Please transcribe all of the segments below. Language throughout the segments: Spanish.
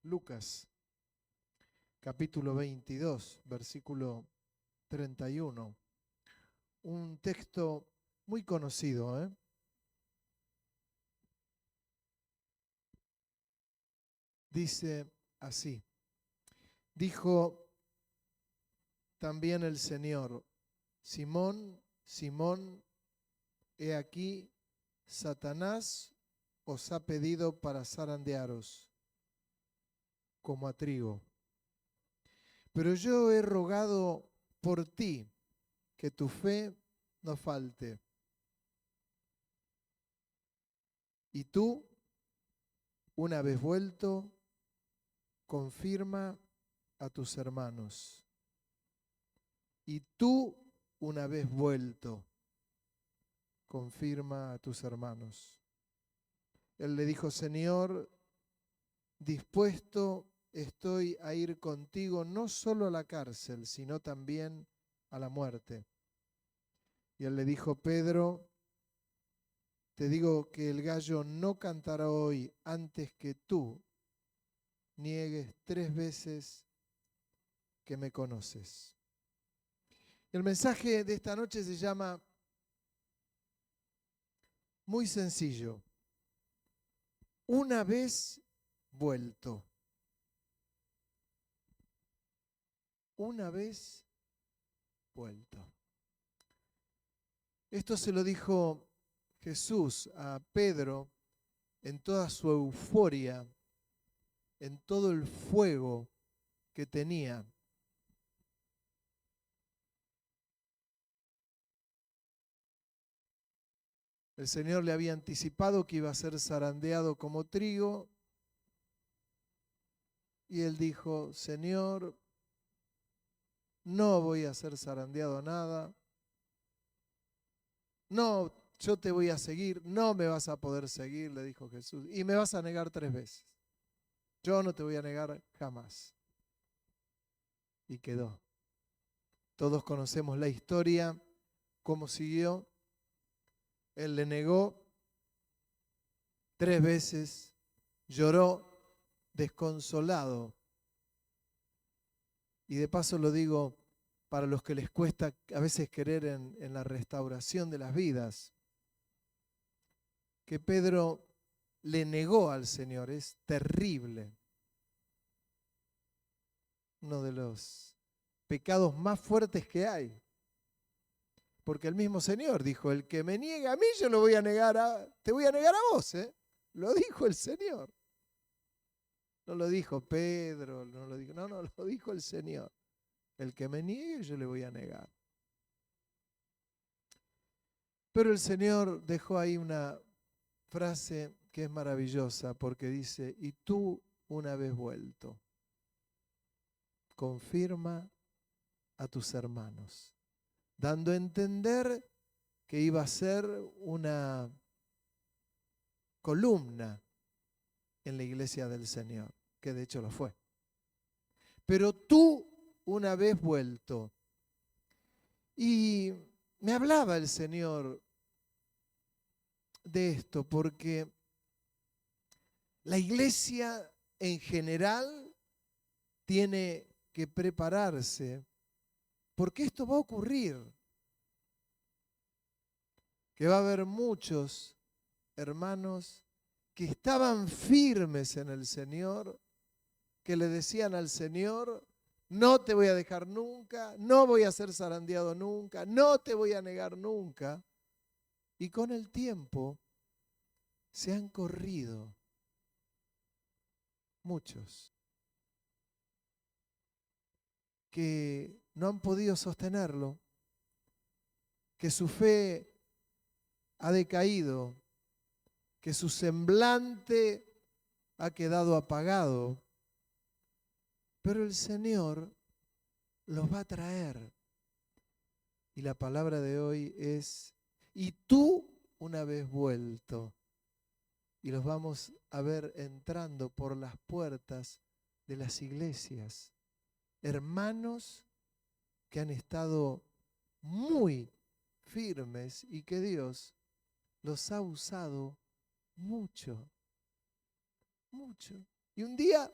Lucas, capítulo 22, versículo 31. Un texto muy conocido, ¿eh? Dice así: dijo también el Señor: Simón, Simón, he aquí, Satanás os ha pedido para zarandearos como a trigo. Pero yo he rogado por ti que tu fe no falte. Y tú, una vez vuelto, confirma a tus hermanos. Y tú, una vez vuelto, confirma a tus hermanos. Él le dijo: Señor, dispuesto estoy a ir contigo no solo a la cárcel, sino también a la muerte. Y él le dijo: Pedro, te digo que el gallo no cantará hoy antes que tú niegues 3 veces que me conoces. El mensaje de esta noche se llama muy sencillo: una vez vuelto. Una vez vuelto. Esto se lo dijo Jesús a Pedro en toda su euforia, en todo el fuego que tenía. El Señor le había anticipado que iba a ser zarandeado como trigo, y él dijo: Señor, no voy a ser zarandeado nada, no, yo te voy a seguir, no me vas a poder seguir, le dijo Jesús, y me vas a negar 3 veces. Yo no te voy a negar jamás. Y quedó. Todos conocemos la historia, cómo siguió. Él le negó 3 veces, lloró desconsolado. Y de paso lo digo para los que les cuesta a veces creer en la restauración de las vidas, que Pedro le negó al Señor, es terrible. Uno de los pecados más fuertes que hay. Porque el mismo Señor dijo: el que me niega a mí, yo lo voy a negar te voy a negar a vos, ¿eh? Lo dijo el Señor. No lo dijo Pedro, no, lo dijo el Señor. El que me niegue, yo le voy a negar. Pero el Señor dejó ahí una frase que es maravillosa, porque dice: y tú, una vez vuelto, confirma a tus hermanos, dando a entender que iba a ser una columna en la iglesia del Señor, que de hecho lo fue. Pero tú, una vez vuelto. Y me hablaba el Señor de esto, porque la iglesia en general tiene que prepararse, porque esto va a ocurrir, que va a haber muchos hermanos que estaban firmes en el Señor, que le decían al Señor: no te voy a dejar nunca, no voy a ser zarandeado nunca, no te voy a negar nunca. Y con el tiempo se han corrido muchos que no han podido sostenerlo, que su fe ha decaído, que su semblante ha quedado apagado. Pero el Señor los va a traer. Y la palabra de hoy es: y tú, una vez vuelto. Y los vamos a ver entrando por las puertas de las iglesias. Hermanos que han estado muy firmes y que Dios los ha usado mucho, mucho. Y un día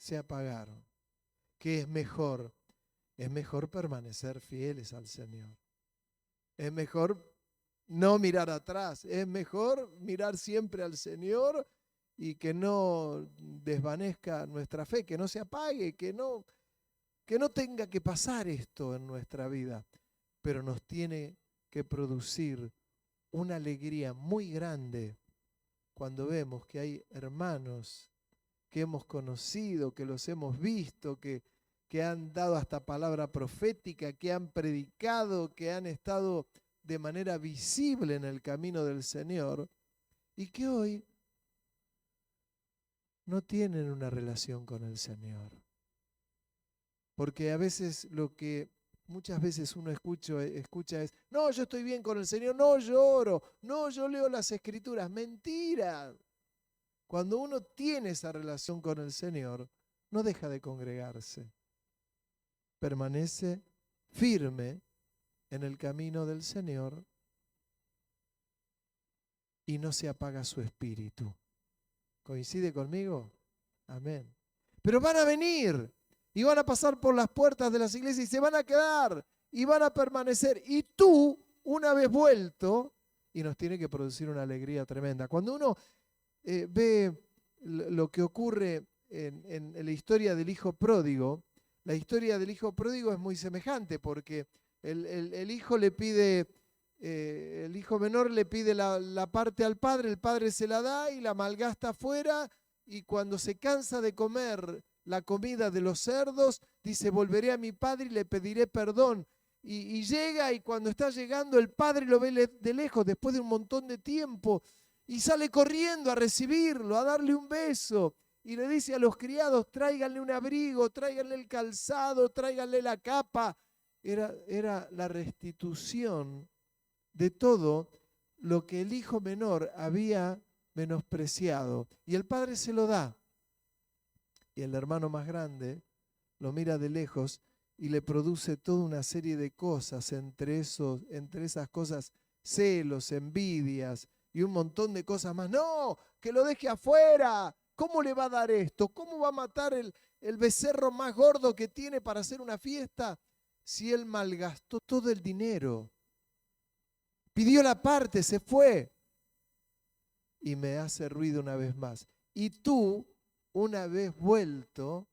se apagaron. ¿Qué es mejor? Es mejor permanecer fieles al Señor. Es mejor no mirar atrás. Es mejor mirar siempre al Señor y que no desvanezca nuestra fe, que no se apague, que no tenga que pasar esto en nuestra vida. Pero nos tiene que producir una alegría muy grande cuando vemos que hay hermanos que hemos conocido, que los hemos visto, que han dado hasta palabra profética, que han predicado, que han estado de manera visible en el camino del Señor y que hoy no tienen una relación con el Señor. Porque a veces muchas veces uno escucha es, no, yo estoy bien con el Señor, no, yo oro, no, yo leo las Escrituras. Mentira. Cuando uno tiene esa relación con el Señor, no deja de congregarse. Permanece firme en el camino del Señor y no se apaga su espíritu. ¿Coincide conmigo? Amén. Pero van a venir y van a pasar por las puertas de las iglesias y se van a quedar y van a permanecer. Y tú, una vez vuelto, y nos tiene que producir una alegría tremenda. Cuando uno ve lo que ocurre en la historia del hijo pródigo, la historia del hijo pródigo es muy semejante porque el hijo le pide, el hijo menor le pide la parte al padre, el padre se la da y la malgasta afuera, y cuando se cansa de comer la comida de los cerdos, dice, volveré a mi padre y le pediré perdón. Y llega, y cuando está llegando el padre lo ve de lejos después de un montón de tiempo y sale corriendo a recibirlo, a darle un beso. Y le dice a los criados, tráiganle un abrigo, tráiganle el calzado, tráiganle la capa. Era la restitución de todo lo que el hijo menor había menospreciado. Y el padre se lo da. Y el hermano más grande lo mira de lejos y le produce toda una serie de cosas, entre esas cosas, celos, envidias y un montón de cosas más. ¡No! ¡Que lo deje afuera! ¿Cómo le va a dar esto? ¿Cómo va a matar el becerro más gordo que tiene para hacer una fiesta si él malgastó todo el dinero? Pidió la parte, se fue. Y me hace ruido una vez más. Y tú, una vez vuelto,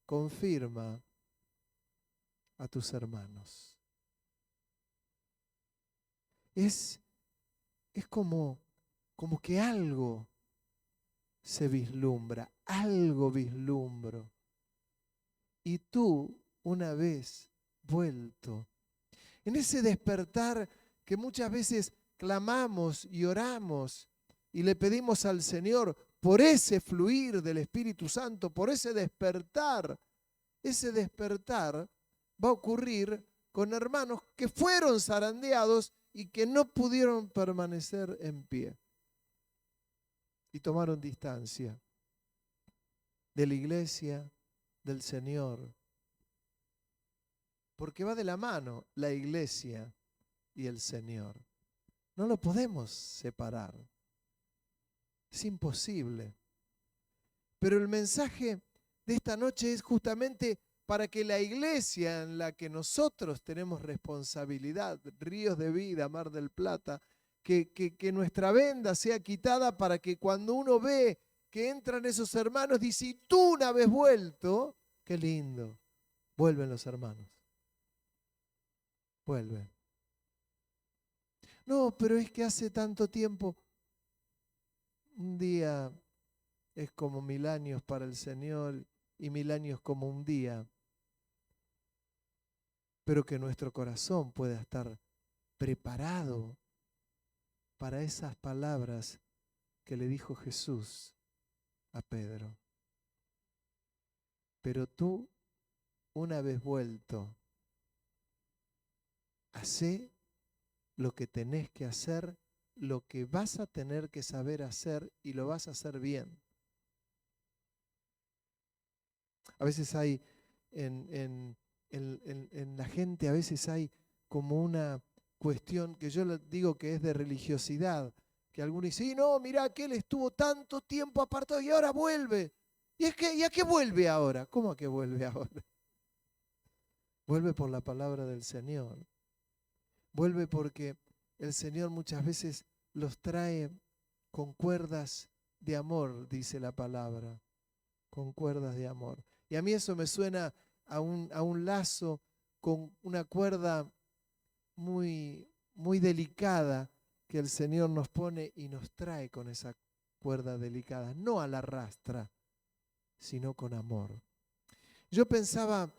confirma a tus hermanos. Es como que algo se vislumbra, algo vislumbro. Y tú, una vez vuelto, en ese despertar que muchas veces clamamos y oramos y le pedimos al Señor por ese fluir del Espíritu Santo, por ese despertar va a ocurrir con hermanos que fueron zarandeados y que no pudieron permanecer en pie. Y tomaron distancia de la iglesia del Señor. Porque va de la mano la iglesia y el Señor. No lo podemos separar. Es imposible. Pero el mensaje de esta noche es justamente para que la iglesia en la que nosotros tenemos responsabilidad, Ríos de Vida, Mar del Plata, que nuestra venda sea quitada para que cuando uno ve que entran esos hermanos, dice, y tú una vez vuelto, qué lindo, vuelven los hermanos. Vuelven. No, pero es que hace tanto tiempo, un día es como 1000 años para el Señor y 1000 años como un día. Pero que nuestro corazón pueda estar preparado para esas palabras que le dijo Jesús a Pedro. Pero tú, una vez vuelto, hacé lo que tenés que hacer, lo que vas a tener que saber hacer y lo vas a hacer bien. A veces hay en la gente, a veces hay como una cuestión que yo digo que es de religiosidad, que algunos dicen, no, mirá, aquel estuvo tanto tiempo apartado y ahora vuelve. ¿Y a qué vuelve ahora? ¿Cómo a qué vuelve ahora? Vuelve por la palabra del Señor. Vuelve porque el Señor muchas veces los trae con cuerdas de amor, dice la palabra, con cuerdas de amor. Y a mí eso me suena a un lazo con una cuerda muy, muy delicada que el Señor nos pone y nos trae con esa cuerda delicada, no a la rastra, sino con amor. Yo pensaba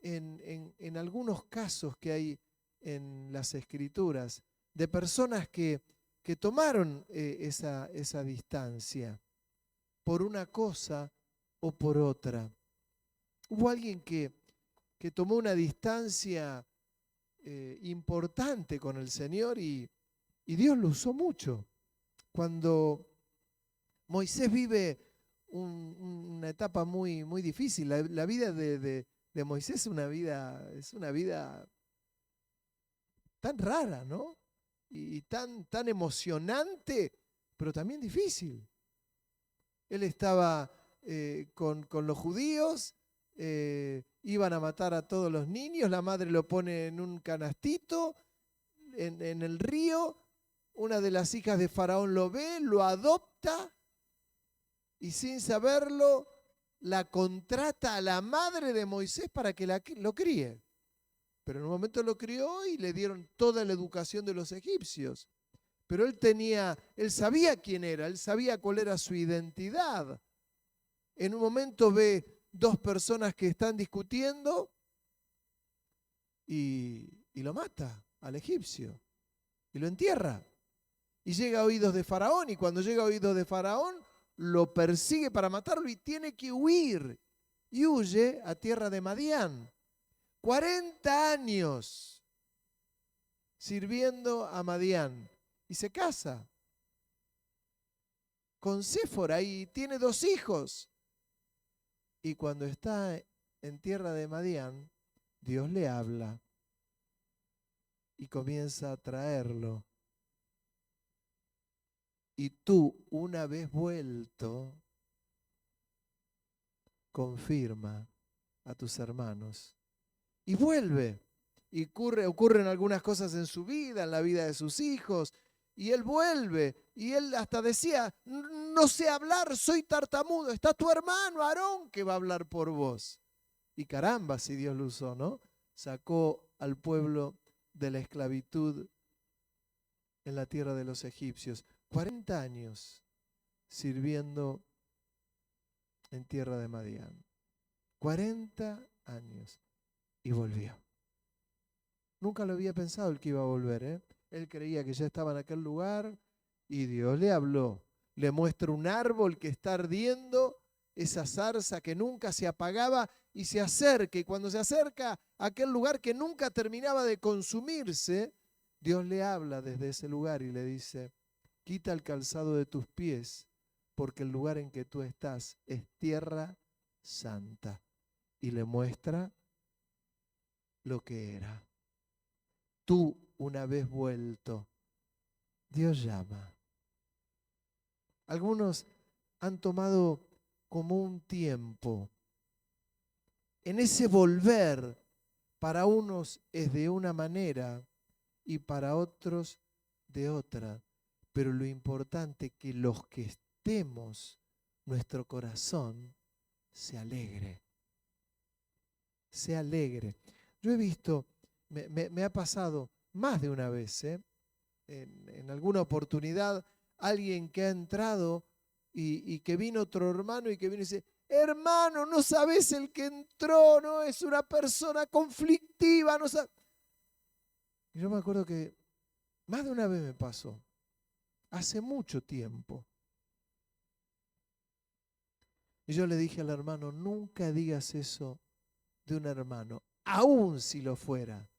en algunos casos que hay en las Escrituras de personas que tomaron esa distancia por una cosa o por otra. Hubo alguien que tomó una distancia importante con el Señor y Dios lo usó mucho. Cuando Moisés vive una etapa muy, muy difícil, la vida de Moisés es una vida tan rara, ¿no? Y tan emocionante, pero también difícil. Él estaba con los judíos, iban a matar a todos los niños, la madre lo pone en un canastito en el río, una de las hijas de Faraón lo ve, lo adopta y sin saberlo la contrata a la madre de Moisés para que lo críe. Pero en un momento lo crió y le dieron toda la educación de los egipcios. Pero él sabía quién era, él sabía cuál era su identidad. En un momento ve dos personas que están discutiendo y lo mata al egipcio y lo entierra. Y llega a oídos de Faraón, y cuando llega a oídos de Faraón lo persigue para matarlo y tiene que huir. Y huye a tierra de Madián. 40 años sirviendo a Madián. Y se casa con Séfora y tiene 2 hijos. Y cuando está en tierra de Madián, Dios le habla y comienza a traerlo. Y tú, una vez vuelto, confirma a tus hermanos. Y vuelve. Y ocurren algunas cosas en su vida, en la vida de sus hijos. Y él vuelve. Y él hasta decía, no sé hablar, soy tartamudo. Está tu hermano Aarón que va a hablar por vos. Y caramba, si Dios lo usó, ¿no? Sacó al pueblo de la esclavitud en la tierra de los egipcios. 40 años sirviendo en tierra de Madián. 40 años. Y volvió. Nunca lo había pensado el que iba a volver, ¿eh? Él creía que ya estaba en aquel lugar y Dios le habló. Le muestra un árbol que está ardiendo, esa zarza que nunca se apagaba y se acerca. Y cuando se acerca a aquel lugar que nunca terminaba de consumirse, Dios le habla desde ese lugar y le dice, quita el calzado de tus pies, porque el lugar en que tú estás es tierra santa. Y le muestra lo que era. Tú, una vez vuelto, Dios llama. Algunos han tomado como un tiempo. En ese volver, para unos es de una manera y para otros de otra. Pero lo importante es que los que estemos, nuestro corazón se alegre. Se alegre. Yo he visto, me ha pasado más de una vez, en alguna oportunidad, alguien que ha entrado y que vino otro hermano y que vino y dice, hermano, no sabes el que entró, no es una persona conflictiva, no sabe. Y yo me acuerdo que más de una vez me pasó, hace mucho tiempo. Y yo le dije al hermano, nunca digas eso de un hermano, aun si lo fuera,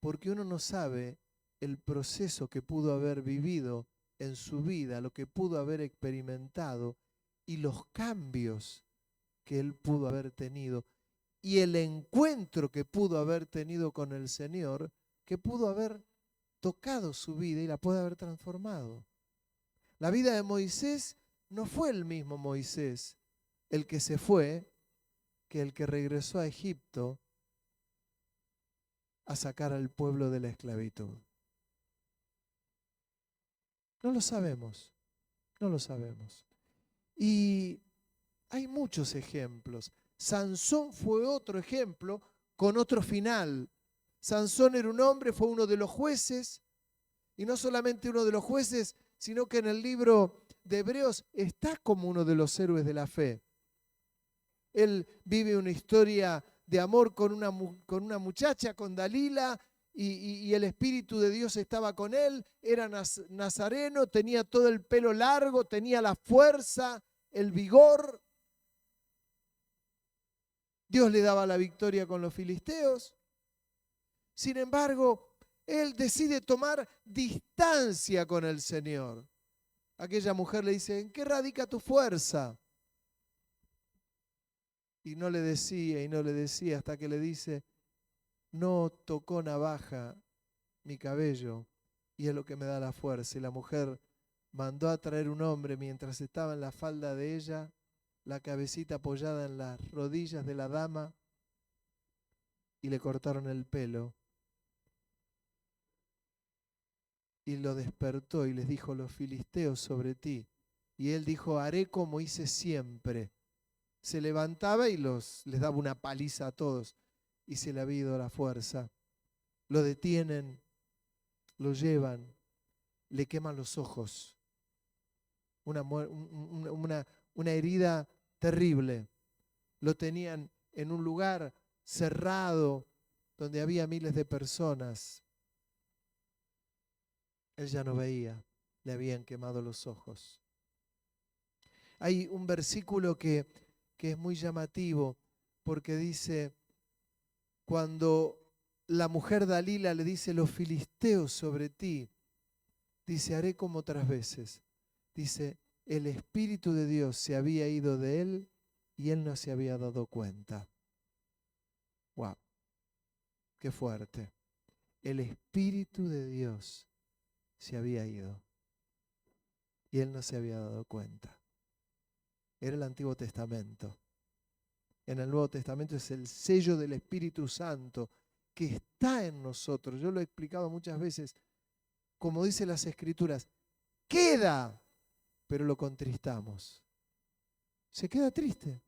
porque uno no sabe el proceso que pudo haber vivido en su vida, lo que pudo haber experimentado y los cambios que él pudo haber tenido y el encuentro que pudo haber tenido con el Señor, que pudo haber tocado su vida y la puede haber transformado. La vida de Moisés no fue el mismo Moisés el que se fue que el que regresó a Egipto a sacar al pueblo de la esclavitud. No lo sabemos, no lo sabemos. Y hay muchos ejemplos. Sansón fue otro ejemplo con otro final. Sansón era un hombre, fue uno de los jueces, y no solamente uno de los jueces, sino que en el libro de Hebreos está como uno de los héroes de la fe. Él vive una historia de amor con una muchacha, con Dalila, y el Espíritu de Dios estaba con él, era nazareno, tenía todo el pelo largo, tenía la fuerza, el vigor. Dios le daba la victoria con los filisteos. Sin embargo, él decide tomar distancia con el Señor. Aquella mujer le dice, ¿en qué radica tu fuerza? Y no le decía, hasta que le dice, no tocó navaja mi cabello, y es lo que me da la fuerza. Y la mujer mandó a traer un hombre mientras estaba en la falda de ella, la cabecita apoyada en las rodillas de la dama, y le cortaron el pelo. Y lo despertó y les dijo, los filisteos sobre ti. Y él dijo, haré como hice siempre. Se levantaba y les daba una paliza a todos. Y se le había ido la fuerza. Lo detienen, lo llevan, le queman los ojos. Una herida terrible. Lo tenían en un lugar cerrado donde había miles de personas. Él ya no veía, le habían quemado los ojos. Hay un versículo que es muy llamativo porque dice, cuando la mujer Dalila le dice, los filisteos sobre ti, dice, haré como otras veces. Dice, el Espíritu de Dios se había ido de él y él no se había dado cuenta. ¡Wow! ¡Qué fuerte! El Espíritu de Dios se había ido y él no se había dado cuenta. Era el Antiguo Testamento. En el Nuevo Testamento es el sello del Espíritu Santo que está en nosotros. Yo lo he explicado muchas veces, como dicen las Escrituras, queda, pero lo contristamos. Se queda triste.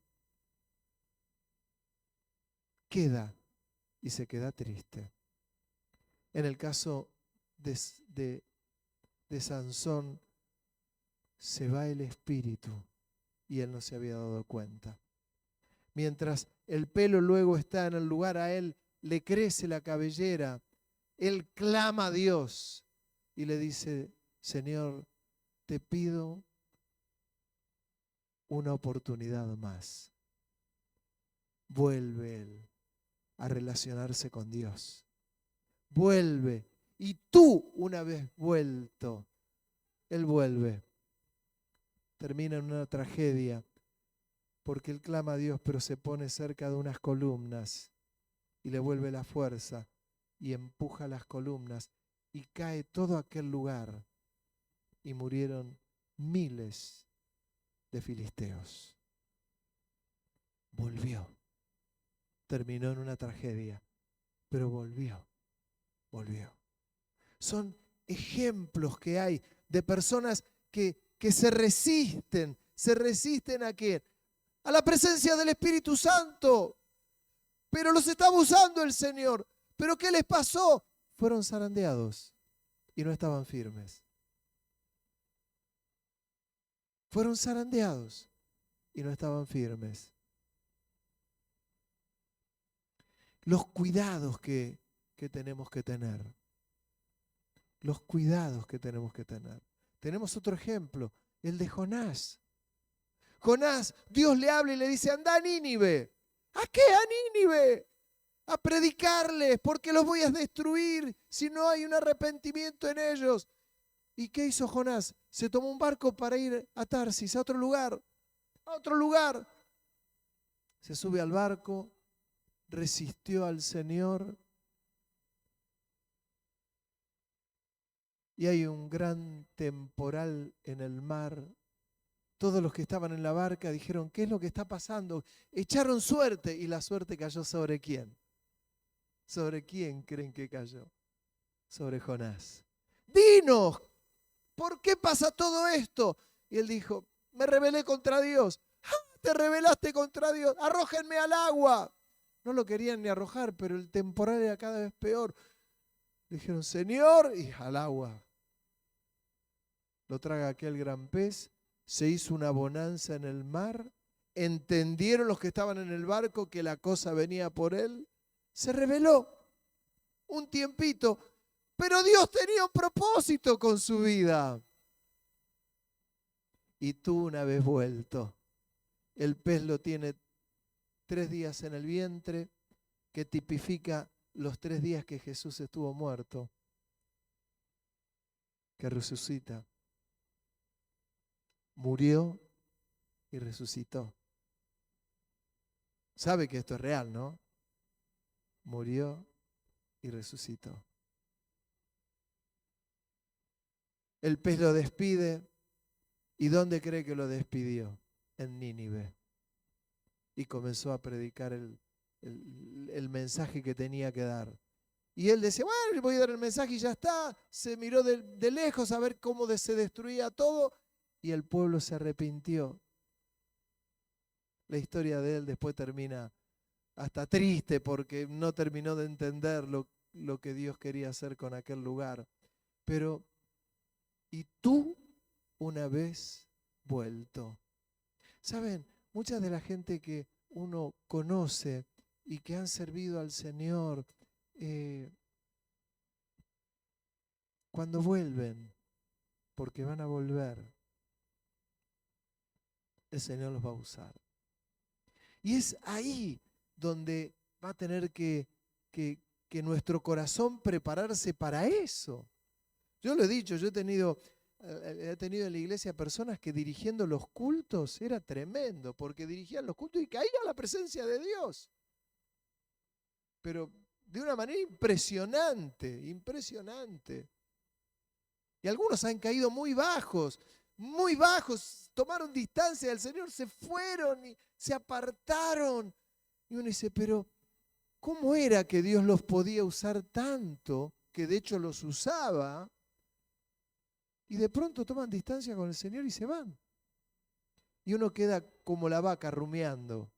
Queda y se queda triste. En el caso de Sansón, se va el espíritu y él no se había dado cuenta. Mientras el pelo luego está en el lugar, a él le crece la cabellera, él clama a Dios y le dice, Señor, te pido una oportunidad más. Vuelve él a relacionarse con Dios. Vuelve. Y tú, una vez vuelto, él vuelve. Termina en una tragedia porque él clama a Dios, pero se pone cerca de unas columnas y le vuelve la fuerza y empuja las columnas y cae todo aquel lugar y murieron miles de filisteos. Volvió. Terminó en una tragedia, pero volvió. Son ejemplos que hay de personas que se resisten ¿a qué? A la presencia del Espíritu Santo. Pero los estaba usando el Señor. ¿Pero qué les pasó? Fueron zarandeados y no estaban firmes. Fueron zarandeados y no estaban firmes. Los cuidados que tenemos que tener. Los cuidados que tenemos que tener. Tenemos otro ejemplo, el de Jonás. Jonás, Dios le habla y le dice, anda a Nínive. ¿A qué a Nínive? A predicarles, porque los voy a destruir si no hay un arrepentimiento en ellos. ¿Y qué hizo Jonás? Se tomó un barco para ir a Tarsis, a otro lugar. Se sube al barco, resistió al Señor. Y hay un gran temporal en el mar todos los que estaban en la barca dijeron, ¿qué es lo que está pasando? Echaron suerte y la suerte cayó ¿sobre quién? ¿Sobre quién creen que cayó? Sobre Jonás. Dinos, ¿por qué pasa todo esto? Y él dijo, me rebelé contra Dios. ¡Ah! Te rebelaste contra Dios, arrójenme al agua. No lo querían ni arrojar, pero el temporal era cada vez peor. Dijeron, Señor, y al agua. Lo traga aquel gran pez, se hizo una bonanza en el mar, entendieron los que estaban en el barco que la cosa venía por él, se rebeló un tiempito, pero Dios tenía un propósito con su vida. Y tú una vez vuelto, el pez lo tiene 3 días en el vientre, que tipifica los 3 días que Jesús estuvo muerto, que resucita. Murió y resucitó. Sabe que esto es real, ¿no? Murió y resucitó. El pez lo despide. ¿Y dónde cree que lo despidió? En Nínive. Y comenzó a predicar el mensaje que tenía que dar. Y él decía, bueno, voy a dar el mensaje y ya está. Se miró de lejos a ver cómo se destruía todo. Y el pueblo se arrepintió. La historia de él después termina hasta triste porque no terminó de entender lo que Dios quería hacer con aquel lugar. Pero, ¿y tú una vez vuelto? ¿Saben? Mucha de la gente que uno conoce y que han servido al Señor, cuando vuelven, porque van a volver, el Señor los va a usar. Y es ahí donde va a tener que nuestro corazón prepararse para eso. Yo lo he dicho, yo he tenido en la iglesia personas que dirigiendo los cultos era tremendo, porque dirigían los cultos y caía la presencia de Dios. Pero de una manera impresionante, impresionante. Y algunos han caído muy bajos, tomaron distancia del Señor, se fueron y se apartaron. Y uno dice, pero ¿cómo era que Dios los podía usar tanto, que de hecho los usaba? Y de pronto toman distancia con el Señor y se van. Y uno queda como la vaca rumiando.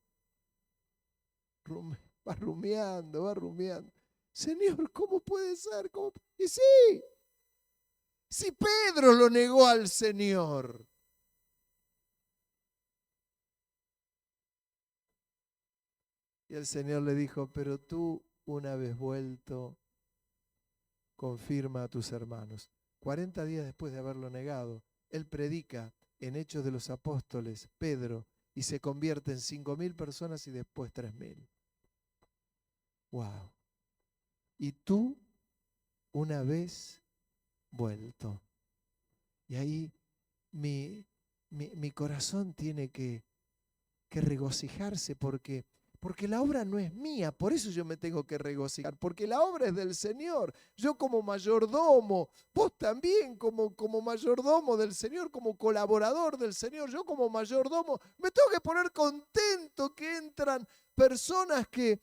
Va rumiando, va rumiando. Señor, ¿cómo puede ser? ¿Cómo? Y sí, si Pedro lo negó al Señor. Y el Señor le dijo, pero tú una vez vuelto, confirma a tus hermanos. 40 días después de haberlo negado, él predica en Hechos de los Apóstoles, Pedro, y se convierte en 5.000 personas y después 3.000. ¡Wow! Y tú una vez vuelto. Y ahí mi corazón tiene que regocijarse porque la obra no es mía, por eso yo me tengo que regocijar, porque la obra es del Señor. Yo como mayordomo, vos también como mayordomo del Señor, como colaborador del Señor, yo como mayordomo, me tengo que poner contento que entran personas que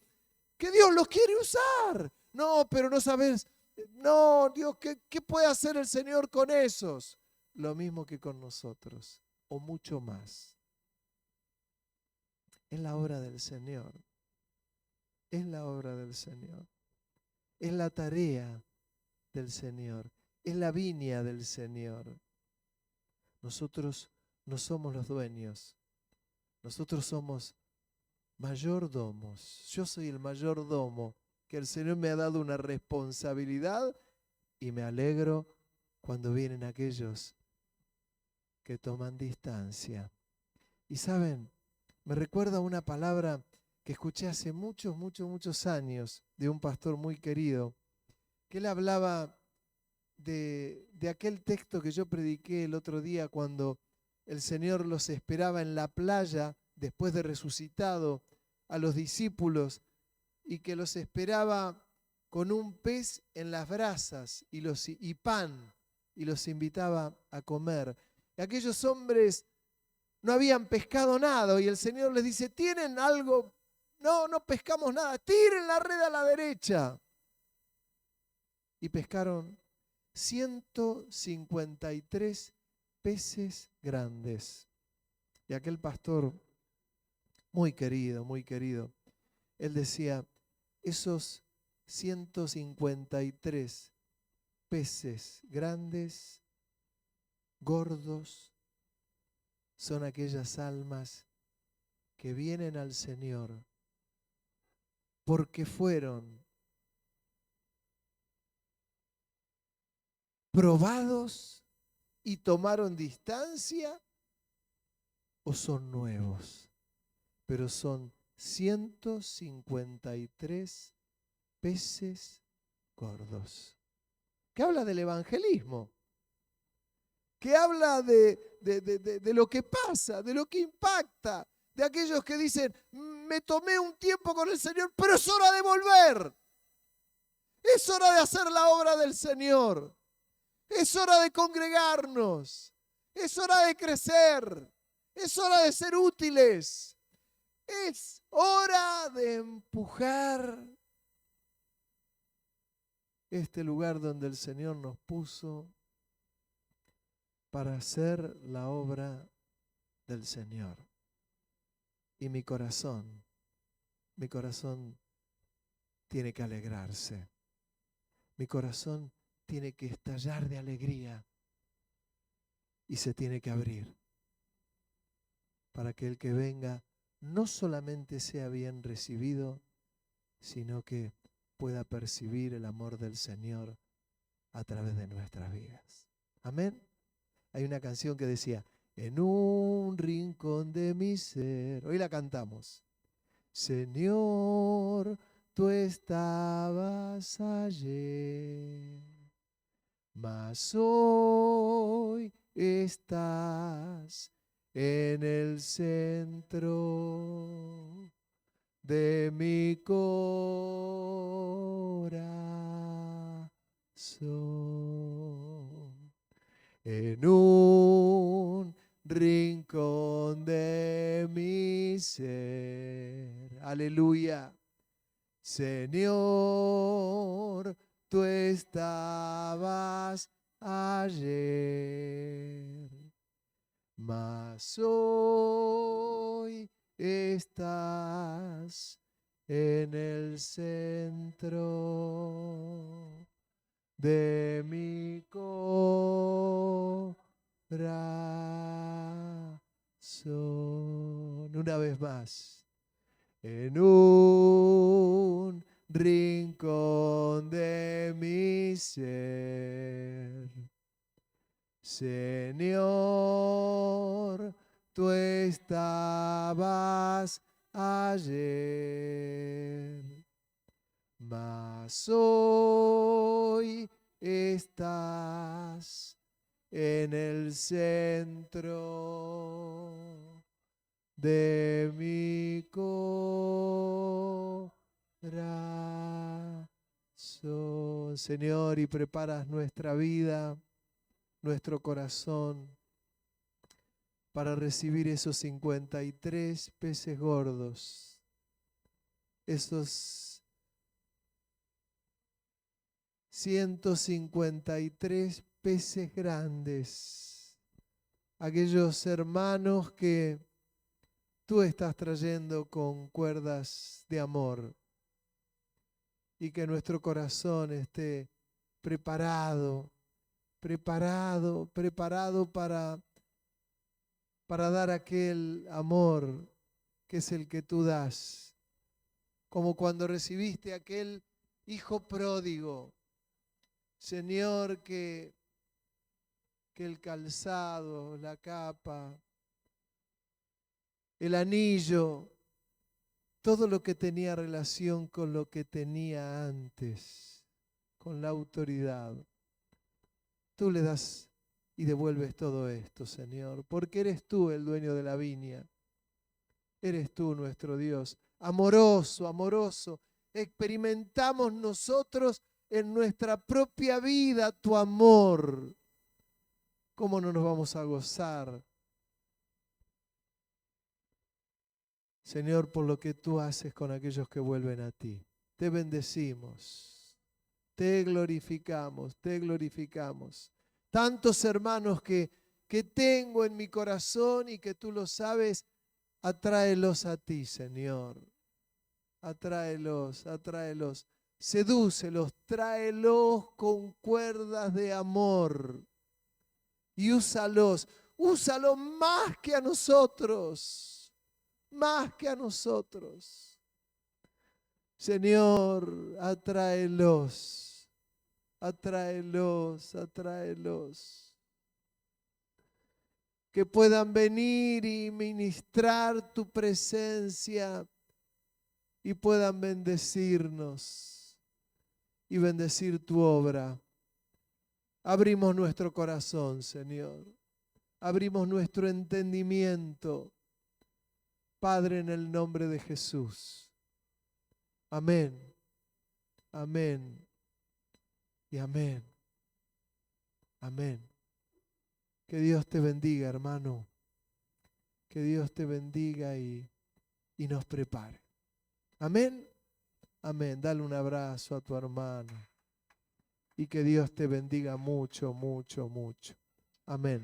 Dios los quiere usar. No, pero no sabes, no, Dios, ¿qué puede hacer el Señor con esos? Lo mismo que con nosotros, o mucho más. Es la obra del Señor. Es la obra del Señor. Es la tarea del Señor. Es la viña del Señor. Nosotros no somos los dueños. Nosotros somos mayordomos. Yo soy el mayordomo, que el Señor me ha dado una responsabilidad y me alegro cuando vienen aquellos que toman distancia. Y saben, me recuerda una palabra que escuché hace muchos años de un pastor muy querido, que él hablaba de aquel texto que yo prediqué el otro día cuando el Señor los esperaba en la playa después de resucitado a los discípulos y que los esperaba con un pez en las brasas y pan y los invitaba a comer. Y aquellos hombres no habían pescado nada. Y el Señor les dice, ¿tienen algo? No, no pescamos nada. Tiren la red a la derecha. Y pescaron 153 peces grandes. Y aquel pastor, muy querido, él decía, esos 153 peces grandes, gordos, son aquellas almas que vienen al Señor porque fueron probados y tomaron distancia, o son nuevos, pero son 153 peces gordos. Que habla del evangelismo, que habla de lo que pasa, de lo que impacta, de aquellos que dicen, me tomé un tiempo con el Señor, pero es hora de volver. Es hora de hacer la obra del Señor. Es hora de congregarnos. Es hora de crecer. Es hora de ser útiles. Es hora de empujar este lugar donde el Señor nos puso para hacer la obra del Señor. Y mi corazón tiene que alegrarse. Mi corazón tiene que estallar de alegría y se tiene que abrir para que el que venga no solamente sea bien recibido, sino que pueda percibir el amor del Señor a través de nuestras vidas. Amén. Hay una canción que decía, en un rincón de mi ser, hoy la cantamos, Señor, tú estabas ayer, mas hoy estás en el centro de mi corazón. En un rincón de mi ser. Aleluya. Señor, tú estabas ayer, mas hoy estás en el centro de mi corazón. Una vez más. En un rincón de mi ser. Señor, tú estabas ayer, mas hoy estás en el centro de mi corazón, Señor, y preparas nuestra vida, nuestro corazón, para recibir esos 53 peces gordos, esos 153 peces grandes, aquellos hermanos que tú estás trayendo con cuerdas de amor, y que nuestro corazón esté preparado para dar aquel amor que es el que tú das, como cuando recibiste aquel hijo pródigo, Señor, que el calzado, la capa, el anillo, todo lo que tenía relación con lo que tenía antes, con la autoridad, tú le das y devuelves todo esto, Señor, porque eres tú el dueño de la viña, eres tú nuestro Dios, amoroso, amoroso. Experimentamos nosotros en nuestra propia vida tu amor. ¿Cómo no nos vamos a gozar Señor, por lo que tú haces con aquellos que vuelven a ti. Te bendecimos, te glorificamos, te glorificamos. Tantos hermanos que tengo en mi corazón y que tú lo sabes, atráelos a ti, Señor. Atráelos, atráelos. Sedúcelos, tráelos con cuerdas de amor. Y úsalos más que a nosotros, más que a nosotros. Señor, atráelos, atráelos, atráelos. Que puedan venir y ministrar tu presencia y puedan bendecirnos y bendecir tu obra. Abrimos nuestro corazón, Señor. Abrimos nuestro entendimiento. Padre, en el nombre de Jesús. Amén. Amén. Y amén. Amén. Que Dios te bendiga, hermano. Que Dios te bendiga y nos prepare. Amén. Amén. Dale un abrazo a tu hermano. Y que Dios te bendiga mucho, mucho, mucho. Amén.